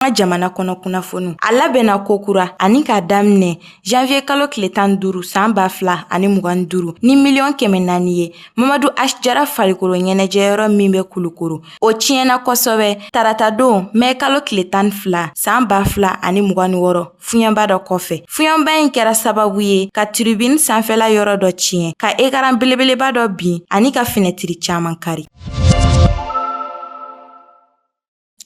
ka jamana kɔnɔ kunnafoni a labɛnna kokura ani k'a daminɛ janvier kalo tile 15 san 2025 ni $1,400,000 ye Mamadu H Jara farikolo ɲɛnajɛyɔrɔ min bɛ Kulukoro o tiɲɛna kosɛbɛ tarata don mai kalo tile 12 san 2026 fiɲɛba dɔ kɔfɛ. Fiɲɛba in kɛra sababu ye ka tribune sanfɛla yɔrɔ dɔ tiɲɛ ka écran belebeleba dɔ bin ani ka fenêtre caman kari.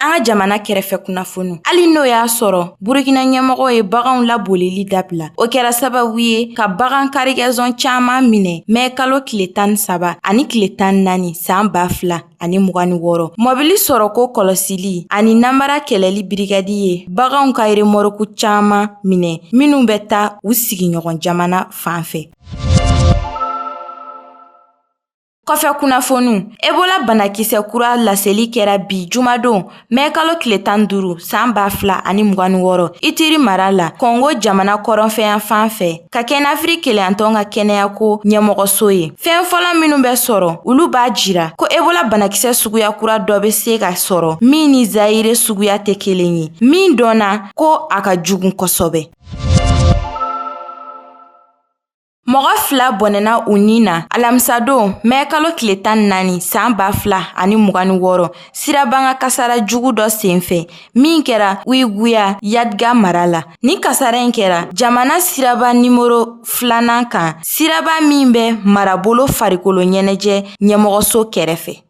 An ka jamana kɛrɛfɛ kunnafoni hali n'o y'a sɔrɔ Burukina ɲɛmɔgɔ ye baganw labolili dabila o kɛra sababu ye ka bagan karigɛzɔn caman minɛ mai kalo tile 13 ani tile 14 san 2026 mɔbili sɔrɔ ko kɔlɔsili ani namara kɛlɛli brigadi ye baganw ka remorku caman minɛ minnu bɛ taa u sigiɲɔgɔn jamana fan fɛ. Kɔfɛ kunnafoniw Ebola banakisɛ kura laseli kɛra bi jumadon mai kalo tile 15 san 2026 Itiri mara la Kongo jamana kɔrɔnfɛyan fan fɛ ka kɛ n'Afrik keleyantɔn ka kɛnɛyako ɲɛmɔgɔso ye. Fɛn fɔlɔ minnu bɛ sɔrɔ olu b'a jira ko Ebola banakisɛ suguya kura dɔ bɛ se ka sɔrɔ min ni Zaire suguya tɛ kelen ye min dɔnna ko a ka jugu kosɛbɛ. Mɔgɔ 2 bɔnɛna u ni na alamisadon mai kalo tile 14 san 2026 sirabanga kasara jugu dɔ senfɛ min kɛra Uiguya Yadga mara la. Ni kasara in kɛra jamana siraba nimero 2nan kan siraba min bɛ marabolo farikolo ɲɛnajɛ ɲɛmɔgɔso kɛrɛfɛ.